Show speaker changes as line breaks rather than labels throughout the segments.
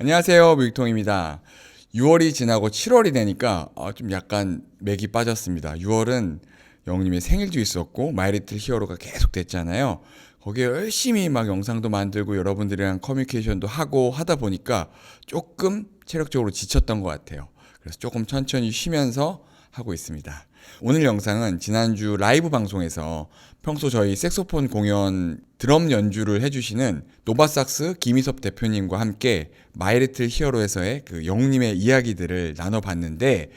안녕하세요, 뮤직통입니다. 6월이 지나고 7월이 되니까 좀 약간 맥이 빠졌습니다. 6월은 영님의 생일도 있었고 마이리틀 히어로가 계속 됐잖아요. 거기에 열심히 막 영상도 만들고 여러분들이랑 커뮤니케이션도 하고 하다 보니까 조금 체력적으로 지쳤던 것 같아요. 그래서 조금 천천히 쉬면서 하고 있습니다. 오늘 영상은 지난주 라이브 방송에서 평소 저희 색소폰 공연 드럼 연주를 해주시는 노바삭스 김희섭 대표님과 함께 마이리틀 히어로에서의 그 영웅님의 이야기들을 나눠봤는데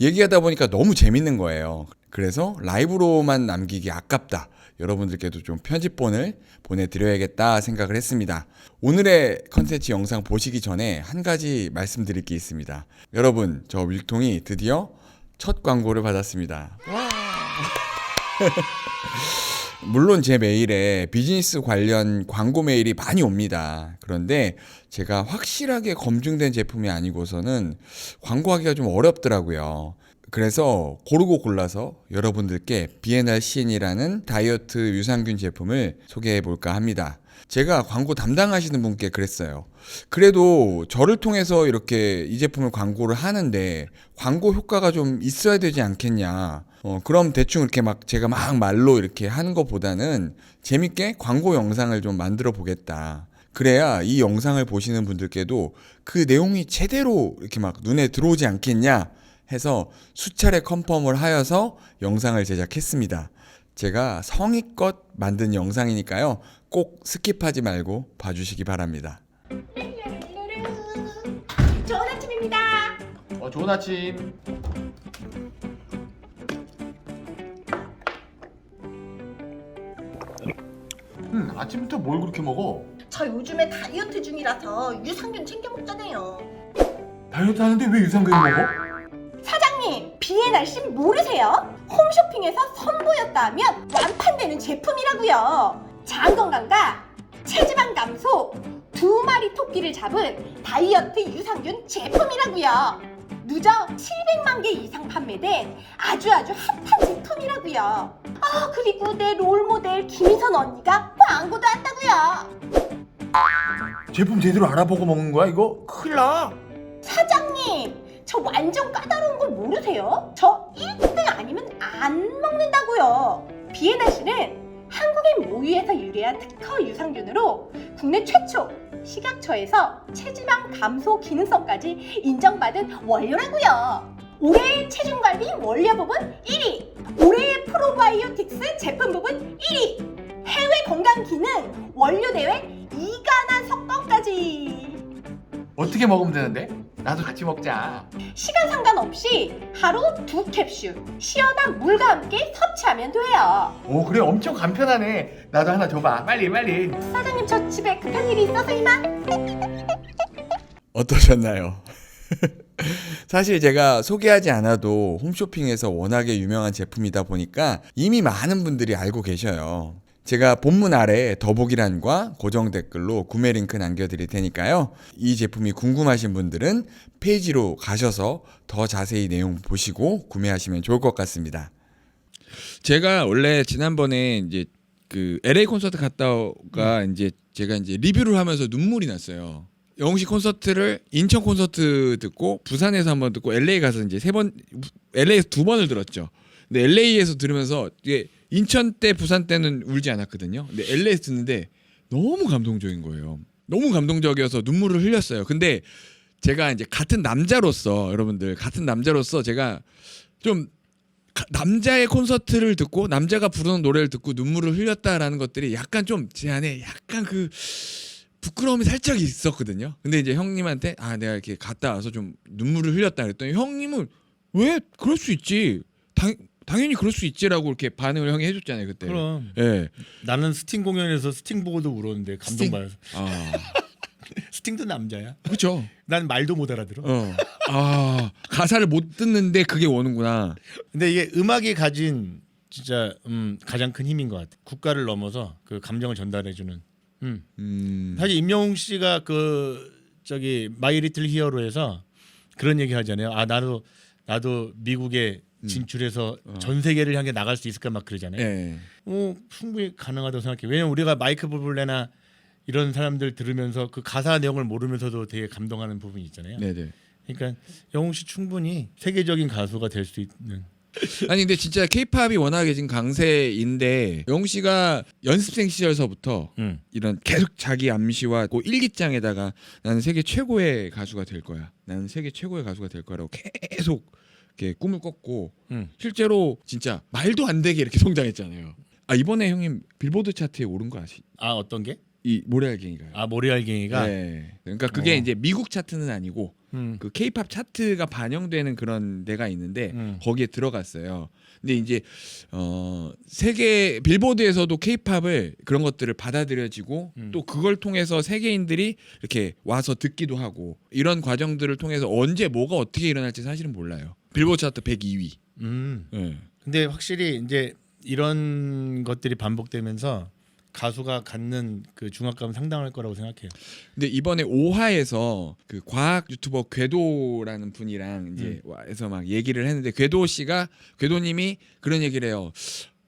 얘기하다 보니까 너무 재밌는 거예요. 그래서 라이브로만 남기기 아깝다. 여러분들께도 좀 편집본을 보내드려야겠다 생각을 했습니다. 오늘의 컨텐츠 영상 보시기 전에 한 가지 말씀드릴 게 있습니다. 여러분, 저 뮤직통이 드디어 첫 광고를 받았습니다. 물론 제 메일에 비즈니스 관련 광고 메일이 많이 옵니다. 그런데 제가 확실하게 검증된 제품이 아니고서는 광고하기가 좀 어렵더라고요. 그래서 고르고 골라서 여러분들께 BNRCN이라는 다이어트 유산균 제품을 소개해 볼까 합니다. 제가 광고 담당하시는 분께 그랬어요. 그래도 저를 통해서 이렇게 이 제품을 광고를 하는데 광고 효과가 좀 있어야 되지 않겠냐. 그럼 대충 이렇게 막 제가 막 말로 이렇게 하는 것보다는 재밌게 광고 영상을 좀 만들어 보겠다. 그래야 이 영상을 보시는 분들께도 그 내용이 제대로 이렇게 막 눈에 들어오지 않겠냐 해서 수차례 컨펌을 하여서 영상을 제작했습니다. 제가 성의껏 만든 영상이니까요. 꼭 스킵하지 말고 봐주시기 바랍니다.
좋은 아침입니다.
좋은 아침. 아침부터 뭘 그렇게 먹어?
저 요즘에 다이어트 중이라서 유산균 챙겨 먹잖아요.
다이어트 하는데 왜 유산균 먹어?
사장님, BNRC 모르세요? 홈쇼핑에서 선보였다 하면 완판되는 제품이라고요. 장 건강과 체지방 감소, 2마리 토끼를 잡은 다이어트 유산균 제품이라고요. 누적 700만 개 이상 판매된 아주 핫한 제품이라고요. 그리고 내 롤모델 김희선 언니가 광고도 한다고요.
제품 제대로 알아보고 먹는 거야 이거? 큰일 나.
사장님, 저 완전 까다로운 걸 모르세요? 저 1등 아니면 안 먹는다고요. BNRC는 한국인 모유에서 유래한 특허 유산균으로 국내 최초 식약처에서 체지방 감소 기능성까지 인정받은 원료라고요. 올해의 체중 관리 원료 부분 1위, 올해의 프로바이오틱스 제품 부분 1위, 해외 건강 기능 원료 대회 2관왕 석권까지.
어떻게 먹으면 되는데? 나도 같이 먹자.
시간 상관없이 하루 2캡슐 시원한 물과 함께 섭취하면 돼요.
오 그래 엄청 간편하네. 나도 하나 줘봐. 빨리.
사장님, 저 집에 급한 일이 있어서 이만.
어떠셨나요? 사실 제가 소개하지 않아도 홈쇼핑에서 워낙에 유명한 제품이다 보니까 이미 많은 분들이 알고 계셔요. 제가 본문 아래 더보기란과 고정 댓글로 구매 링크 남겨드릴 테니까요. 이 제품이 궁금하신 분들은 페이지로 가셔서 더 자세히 내용 보시고 구매하시면 좋을 것 같습니다. 제가 원래 지난번에 이제 그 LA 콘서트 갔다가 이제 제가 이제 리뷰를 하면서 눈물이 났어요. 영웅씨 콘서트를 인천 콘서트 듣고 부산에서 한번 듣고 LA 가서 이제 LA에서 2번을 들었죠. 근데 LA에서 들으면서 이게 인천 때 부산 때는 울지 않았거든요. 근데 LA에서 듣는데 너무 감동적인 거예요. 너무 감동적이어서 눈물을 흘렸어요. 근데 제가 이제 같은 남자로서 여러분들 같은 남자로서 제가 좀 남자의 콘서트를 듣고 남자가 부르는 노래를 듣고 눈물을 흘렸다라는 것들이 약간 좀 제 안에 약간 그 부끄러움이 살짝 있었거든요. 근데 이제 형님한테 내가 이렇게 갔다 와서 좀 눈물을 흘렸다 그랬더니 형님은 왜 그럴 수 있지. 당연히 그럴 수 있지라고 이렇게 반응을 형이 해줬잖아요 그때.
그럼.
예.
나는 스팅 공연에서 스팅 보고도 울었는데 감동받아서. 스팅도 남자야.
그렇죠.
난 말도 못 알아들어.
가사를 못 듣는데 그게 오는구나.
근데 이게 음악이 가진 진짜 가장 큰 힘인 것 같아. 국가를 넘어서 그 감정을 전달해주는. 사실 임영웅 씨가 그 저기 마이 리틀 히어로에서 그런 얘기 하잖아요. 나도 미국에 진출해서 전 세계를 향해 나갈 수 있을까 막 그러잖아요.
예.
충분히 가능하다고 생각해. 왜냐면 우리가 마이클 부블레나 이런 사람들 들으면서 그 가사 내용을 모르면서도 되게 감동하는 부분이 있잖아요.
네네.
그러니까 영웅 씨 충분히 세계적인 가수가 될 수 있는.
아니 근데 진짜 케이팝이 워낙에 지금 강세인데 영웅 씨가 연습생 시절서부터 이런 계속 자기 암시와 그 일기장에다가 나는 세계 최고의 가수가 될 거야. 나는 세계 최고의 가수가 될 거라고 계속 이렇게 꿈을 꿨고 실제로 진짜 말도 안 되게 이렇게 성장했잖아요. 아 이번에 형님 빌보드 차트에 오른 거 아시?
아 어떤 게?
이 모래알갱이가요.
아 모래알갱이가.
네. 그러니까 그게 이제 미국 차트는 아니고 그 케이팝 차트가 반영되는 그런 데가 있는데 거기에 들어갔어요. 근데 이제 세계 빌보드에서도 케이팝을 그런 것들을 받아들여지고 또 그걸 통해서 세계인들이 이렇게 와서 듣기도 하고 이런 과정들을 통해서 언제 뭐가 어떻게 일어날지 사실은 몰라요. 빌보드 차트 102위. 네.
근데 확실히 이제 이런 것들이 반복되면서 가수가 갖는 그 중압감은 상당할 거라고 생각해요.
근데 이번에 5화에서 그 과학 유튜버 궤도라는 분이랑 이제 와서 막 얘기를 했는데 궤도님이 그런 얘기를 해요.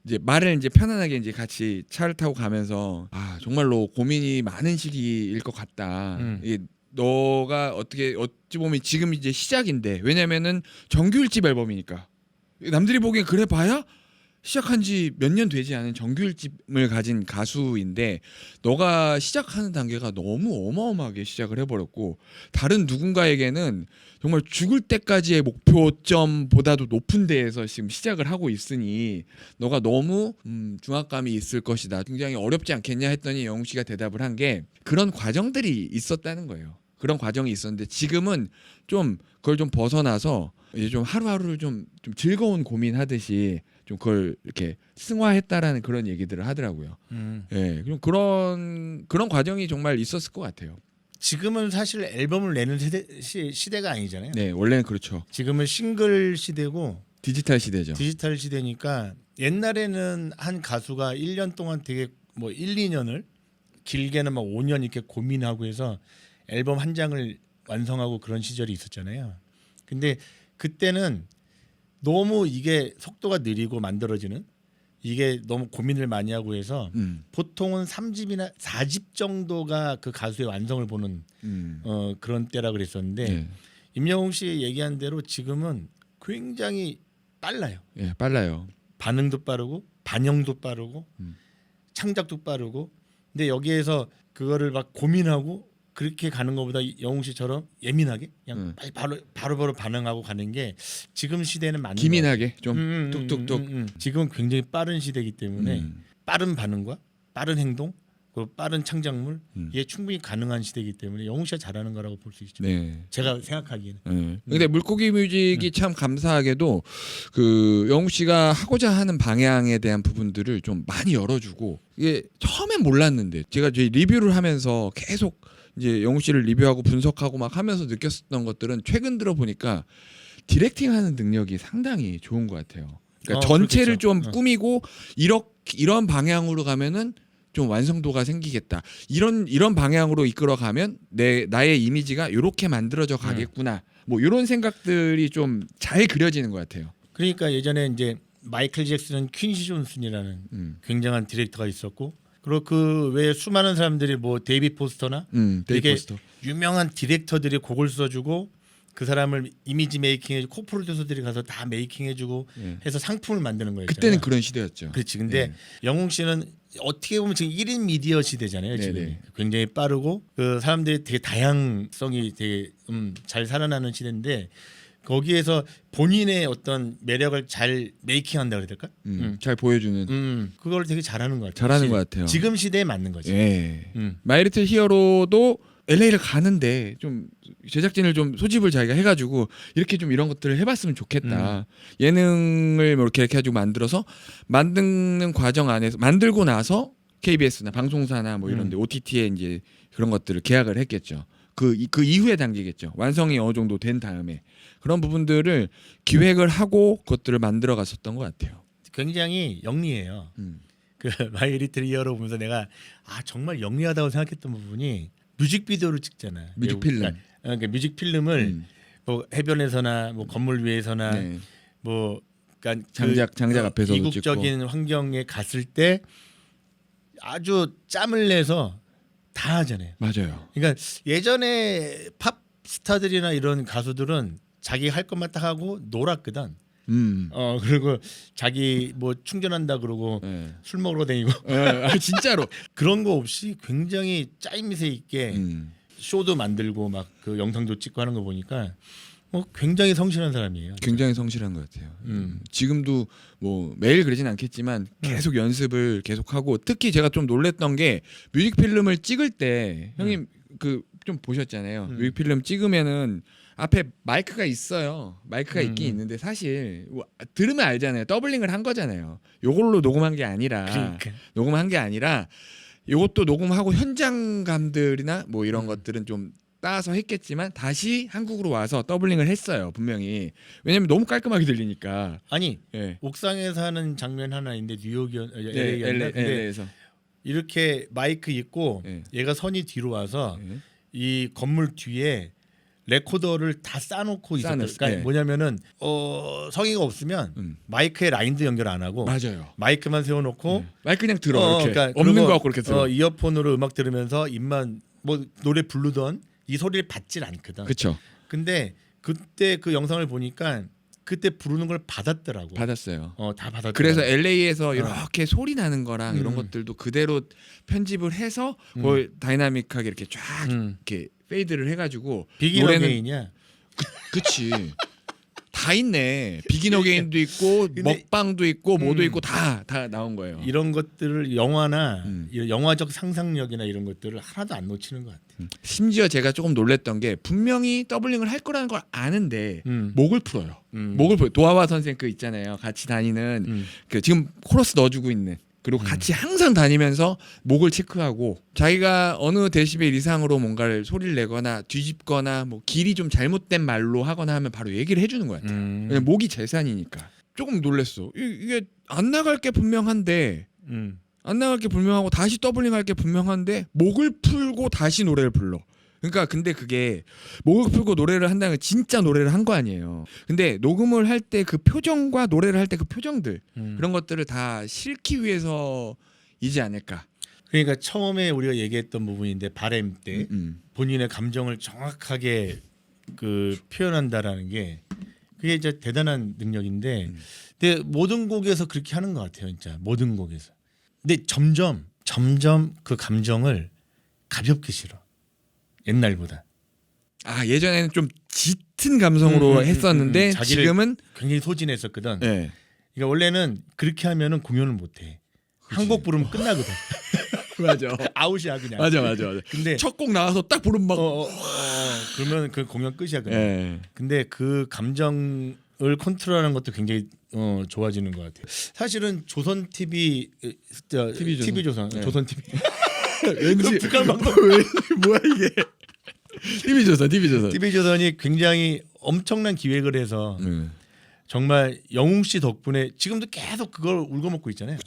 이제 말을 이제 편안하게 이제 같이 차를 타고 가면서 아 정말로 고민이 많은 시기일 것 같다. 이게 너가 어찌 보면 지금 이제 시작인데 왜냐면은 정규 1집 앨범이니까 남들이 보기엔 그래 봐야 시작한 지 몇 년 되지 않은 정규 1집을 가진 가수인데 너가 시작하는 단계가 너무 어마어마하게 시작을 해버렸고 다른 누군가에게는 정말 죽을 때까지의 목표점보다도 높은 데에서 지금 시작을 하고 있으니 너가 너무 중압감이 있을 것이다. 굉장히 어렵지 않겠냐 했더니 영웅 씨가 대답을 한 게 그런 과정들이 있었다는 거예요. 그런 과정이 있었는데 지금은 좀 그걸 좀 벗어나서 이제 좀 하루하루를 좀 즐거운 고민하듯이 좀 그걸 이렇게 승화했다라는 그런 얘기들을 하더라고요. 예, 좀 그런 과정이 정말 있었을 것 같아요.
지금은 사실 앨범을 내는 시대가 아니잖아요.
네, 원래는 그렇죠.
지금은 싱글 시대고
디지털 시대죠.
디지털 시대니까 옛날에는 한 가수가 1년 동안 되게 뭐 1, 2년을 길게는 막 5년 이렇게 고민하고 해서 앨범 한 장을 완성하고 그런 시절이 있었잖아요. 근데 그때는 너무 이게 속도가 느리고 만들어지는 이게 너무 고민을 많이 하고 해서 보통은 3집이나 4집 정도가 그 가수의 완성을 보는 그런 때라 그랬었는데
네.
임영웅 씨 얘기한 대로 지금은 굉장히 빨라요.
예, 빨라요.
반응도 빠르고 반영도 빠르고 창작도 빠르고 근데 여기에서 그거를 막 고민하고 그렇게 가는 것보다 영웅 씨처럼 예민하게 그냥 빨리 바로 반응하고 가는 게 지금 시대는 맞는
기민하게 좀 뚝뚝뚝.
지금 굉장히 빠른 시대이기 때문에 빠른 반응과 빠른 행동 그리고 빠른 창작물 이게 충분히 가능한 시대이기 때문에 영웅 씨가 잘하는 거라고 볼 수 있죠.
네.
제가 생각하기에는.
근데 물고기 뮤직이 참 감사하게도 그 영웅 씨가 하고자 하는 방향에 대한 부분들을 좀 많이 열어주고 이게 처음엔 몰랐는데 제가 이제 리뷰를 하면서 계속 이제 영웅 씨를 리뷰하고 분석하고 막 하면서 느꼈었던 것들은 최근 들어 보니까 디렉팅하는 능력이 상당히 좋은 것 같아요. 그러니까 전체를
그렇겠죠.
좀 꾸미고 이런 방향으로 가면은 좀 완성도가 생기겠다. 이런 방향으로 이끌어 가면 나의 이미지가 이렇게 만들어져 가겠구나. 뭐 이런 생각들이 좀 잘 그려지는 것 같아요.
그러니까 예전에 이제 마이클 잭슨 퀸시 존슨이라는 굉장한 디렉터가 있었고 그리고 그 외에 수많은 사람들이 뭐 데이비 포스터나 되게 유명한 디렉터들이 곡을 써주고 그 사람을 이미지 메이킹해주고 코프로듀서들이 가서 다 메이킹해주고 해서 상품을 만드는 거였잖아요.
그때는 그런 시대였죠.
그렇지. 근데 영웅 씨는 어떻게 보면 지금 1인 미디어 시대잖아요. 지금
네네.
굉장히 빠르고 그 사람들이 되게 다양성이 되게 잘 살아나는 시대인데 거기에서 본인의 어떤 매력을 잘 메이킹한다 그래야 될까?
잘 보여주는.
그걸 되게 잘하는 것 같아요.
잘하는 것 같아요.
지금 시대에 맞는 거죠.
예. 마이리틀 히어로도 LA를 가는데 좀 제작진을 좀 소집을 자기가 해가지고 이렇게 좀 이런 것들을 해봤으면 좋겠다. 예능을 뭐 이렇게 해가지고 만들어서 만드는 과정 안에서 만들고 나서 KBS나 방송사나 뭐 이런데 OTT에 이제 그런 것들을 계약을 했겠죠. 그 이후의 단계겠죠. 완성이 어느 정도 된 다음에 그런 부분들을 기획을 하고 그것들을 만들어 갔었던 것 같아요.
굉장히 영리해요. 그 마이 리틀 히어로 보면서 내가 정말 영리하다고 생각했던 부분이 뮤직비디오를 찍잖아요.
뮤직필름.
그러니까 뮤직필름을 뭐 해변에서나 뭐 건물 위에서나
네.
뭐 그러니까
장작 앞에서도
이국적인
찍고.
환경에 갔을 때 아주 짬을 내서 다 하잖아요.
맞아요.
그러니까 예전에 팝 스타들이나 이런 가수들은 자기 할 것만 딱 하고 놀았거든. 그리고 자기 뭐 충전한다 그러고
네.
술 먹으러 다니고
진짜로.
그런 거 없이 굉장히 짜임새 있게 쇼도 만들고 막 그 영상도 찍고 하는 거 보니까 굉장히 성실한 사람이에요.
굉장히 성실한 것 같아요. 지금도 뭐 매일 그러진 않겠지만 계속 연습을 계속하고 특히 제가 좀 놀랬던 게 뮤직필름을 찍을 때 형님 그 좀 보셨잖아요. 뮤직필름 찍으면은 앞에 마이크가 있어요. 마이크가 있긴 있는데 사실 들으면 알잖아요. 더블링을 한 거잖아요. 요걸로 녹음한 게 아니라
그러니까.
녹음한 게 아니라 요것도 녹음하고 현장감들이나 뭐 이런 것들은 좀 따서 했겠지만 다시 한국으로 와서 더블링을 했어요. 분명히. 왜냐면 너무 깔끔하게 들리니까.
아니
예.
옥상에서 하는 장면 하나 있는데 뉴욕이었나
네,
근데
LA에서.
이렇게 마이크 있고
네.
얘가 선이 뒤로 와서
네.
이 건물 뒤에 레코더를 다 싸놓고 있었어요.
싸놨어요.
그러니까
네.
뭐냐면은 성의가 없으면 마이크에 라인도 연결 안 하고
맞아요.
마이크만 세워놓고
마이크 그냥 들어 이렇게
그러니까
없는
그리고,
거 갖고 이렇게 들어.
이어폰으로 음악 들으면서 입만 뭐 노래 부르던 이 소리를 받질 않거든.
그렇죠.
근데 그때 그 영상을 보니까 그때 부르는 걸 받았더라고.
받았어요.
다 받았더라고.
그래서 LA에서 이렇게 소리 나는 거랑 이런 것들도 그대로 편집을 해서 뭐 다이나믹하게 이렇게 쫙 이렇게 페이드를 해가지고
비긴
노래는
어게인이야.
그치. 다 있네. 비긴 어게인도 있고
근데-
먹방도 있고 뭐도 있고 다 나온 거예요.
이런 것들을 영화나 이런 영화적 상상력이나 이런 것들을 하나도 안 놓치는 것 같아.
심지어 제가 조금 놀랬던 게 분명히 더블링을 할 거라는 걸 아는데 목을 풀어요. 목을 풀어요. 도하와 선생 그 있잖아요. 같이 다니는 그 지금 코러스 넣어주고 있는 그리고 같이 항상 다니면서 목을 체크하고 자기가 어느 데시벨 이상으로 뭔가를 소리를 내거나 뒤집거나 뭐 길이 좀 잘못된 말로 하거나 하면 바로 얘기를 해주는 것 같아요. 왜냐면 목이 재산이니까. 조금 놀랬어. 이게 안 나갈 게 분명한데 안 나갈 게 분명하고 다시 더블링할 게 분명한데 목을 풀고 다시 노래를 불러. 그러니까 근데 그게 목을 풀고 노래를 한다는 건 진짜 노래를 한 거 아니에요. 근데 녹음을 할 때 그 표정과 노래를 할 때 그 표정들 그런 것들을 다 실기 위해서이지 않을까.
그러니까 처음에 우리가 얘기했던 부분인데 바램 때 본인의 감정을 정확하게 그 표현한다라는 게 그게 진짜 대단한 능력인데 근데 모든 곡에서 그렇게 하는 것 같아요. 진짜 모든 곡에서. 근데 점점 그 감정을 가볍게 실어. 옛날보다.
아 예전에는 좀 짙은 감성으로 했었는데
자기를
지금은
굉장히 소진했었거든.
네.
그러니까 원래는 그렇게 하면은 공연을 못 해. 한 곡 부르면 끝나거든.
맞아.
아웃이야 그냥.
맞아.
근데
첫 곡 나와서 딱 부르면 막.
그러면 그 공연 끝이야 그냥.
네.
근데 그 감정을 컨트롤하는 것도 굉장히 좋아지는 것 같아요. 사실은 조선 TV, TV 조선,
네.
조선 TV.
왠지
북한 방송
뭐야 이게? TV 조선.
TV 조선이 굉장히 엄청난 기획을 해서 정말 영웅 씨 덕분에 지금도 계속 그걸 울고 먹고 있잖아요.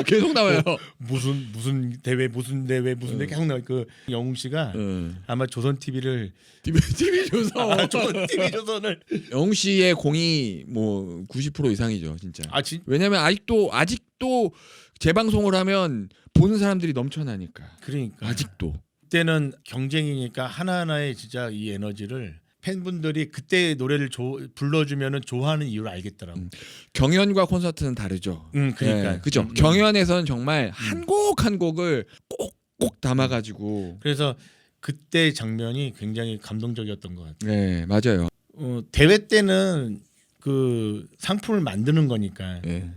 계속 나와요.
무슨 대회 계속 나와. 그 영웅 씨가 아마 조선 TV를
TV 조선.
조선 TV 조선을
영웅 씨의 공이 뭐 90% 이상이죠, 진짜. 왜냐면 아직도 재방송을 하면 보는 사람들이 넘쳐나니까.
그러니까
아직도.
그때는 경쟁이니까 하나하나의 진짜 이 에너지를 팬분들이 그때 노래를 불러주면은 좋아하는 이유를 알겠더라고.
경연과 콘서트는 다르죠.
그러니까
그죠. 경연에서는 정말 한 곡 한 곡을 꼭꼭 담아가지고.
그래서 그때 장면이 굉장히 감동적이었던 것 같아요.
네, 맞아요.
대회 때는 그 상품을 만드는 거니까
네.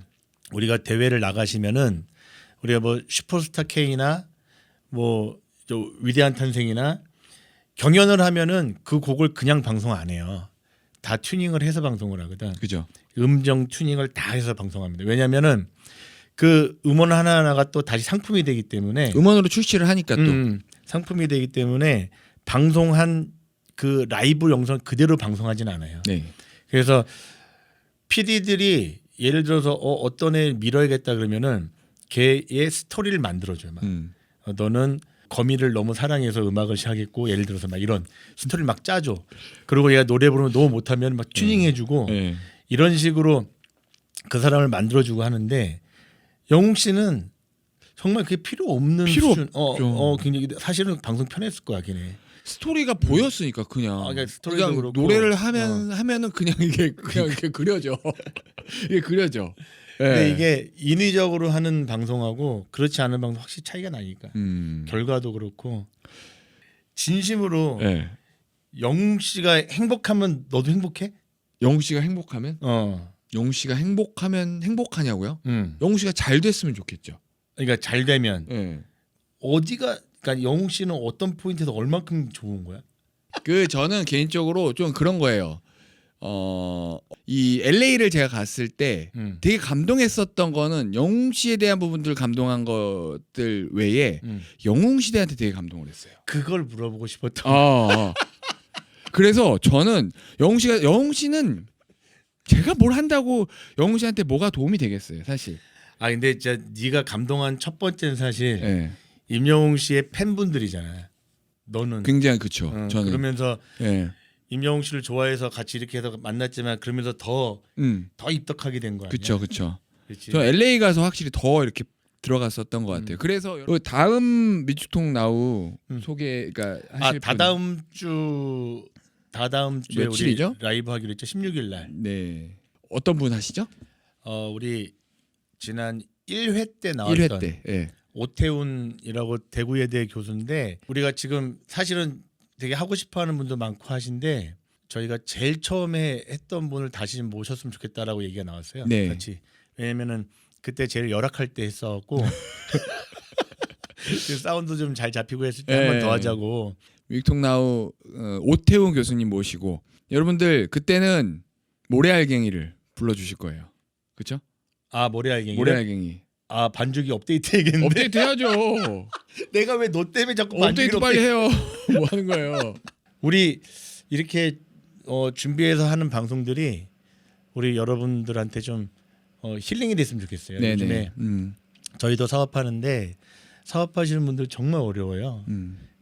우리가 대회를 나가시면은 우리가 뭐 슈퍼스타 K나 뭐 저 위대한 탄생이나 경연을 하면은 그 곡을 그냥 방송 안 해요. 다 튜닝을 해서 방송을 하거든.
그죠.
음정 튜닝을 다 해서 방송합니다. 왜냐면은 그 음원 하나하나가 또 다시 상품이 되기 때문에
음원으로 출시를 하니까 또
상품이 되기 때문에 방송한 그 라이브 영상 그대로 방송하진 않아요.
네.
그래서 PD들이 예를 들어서 어떤 애 밀어야겠다 그러면은 걔의 스토리를 만들어줘요. 막. 너는 거미를 너무 사랑해서 음악을 시작했고 예를 들어서 막 이런 스토리를 막 짜줘. 그리고 얘가 노래 부르면 너무 못하면 막 튜닝해주고
네.
이런 식으로 그 사람을 만들어주고 하는데 영웅 씨는 정말 그게 필요 없는
필요
수준.
없죠.
굉장히 사실은 방송 편했을 거야, 걔네.
스토리가 보였으니까 그냥.
그러니까 스토리도
그냥
그렇고.
노래를 하면은 그냥 이게 그냥 이렇게 그려져. 이게 그려져.
근데
예.
이게 인위적으로 하는 방송하고 그렇지 않은 방송 확실히 차이가 나니까. 결과도 그렇고. 진심으로
예.
영웅 씨가 행복하면 너도 행복해?
영웅 씨가 행복하면?
어.
영웅 씨가 행복하면 행복하냐고요? 영웅 씨가 잘 됐으면 좋겠죠.
그러니까 잘 되면
예.
어디가 그러니까 영웅 씨는 어떤 포인트에서 얼만큼 좋은 거야?
그 저는 개인적으로 좀 그런 거예요. 이 LA를 제가 갔을 때 되게 감동했었던 거는 영웅 씨에 대한 부분들 감동한 것들 외에 영웅 씨한테 되게 감동을 했어요.
그걸 물어보고 싶었던.
그래서 저는 영웅 씨는 제가 뭘 한다고 영웅 씨한테 뭐가 도움이 되겠어요, 사실.
아 근데 진짜 네가 감동한 첫 번째는 사실
예.
임영웅 씨의 팬분들이잖아. 너는
굉장히 그쵸. 저는.
그러면서
예.
임영웅 씨를 좋아해서 같이 이렇게 해서 만났지만 그러면서 더 입덕하게 된 거 아니야?
그쵸.
그치?
저 LA 가서 확실히 더 이렇게 들어갔었던 것 같아요. 그래서 그 다음 미축통 나우 소개, 그러니까 하실 분.
다다음 주에
며칠이죠?
우리 라이브 하기로 했죠. 16일 날.
네. 어떤 분 하시죠?
우리 지난 1회 때 나왔던
1회 때. 예.
오태훈이라고 대구예대 교수인데 우리가 지금 사실은 되게 하고 싶어하는 분도 많고 하신데 저희가 제일 처음에 했던 분을 다시 모셨으면 좋겠다라고 얘기가 나왔어요.
네.
같이. 왜냐면은 그때 제일 열악할 때 했어갖고 그 사운드 좀 잘 잡히고 했을 때 한 번 더 하자고.
미축통 나우 오태훈 교수님 모시고 여러분들 그때는 모래알갱이를 불러주실 거예요. 그렇죠?
아 모래알갱이.
모래알갱이.
아 반죽이 업데이트 해야겠는데.
업데이트 해야죠.
내가 왜 너 때문에 자꾸 반죽이
업데이트 빨리 해요. 뭐 하는 거예요?
우리 이렇게 준비해서 하는 방송들이 우리 여러분들한테 좀 힐링이 됐으면 좋겠어요.
네네.
요즘에 저희도 사업하는데 사업하시는 분들 정말 어려워요.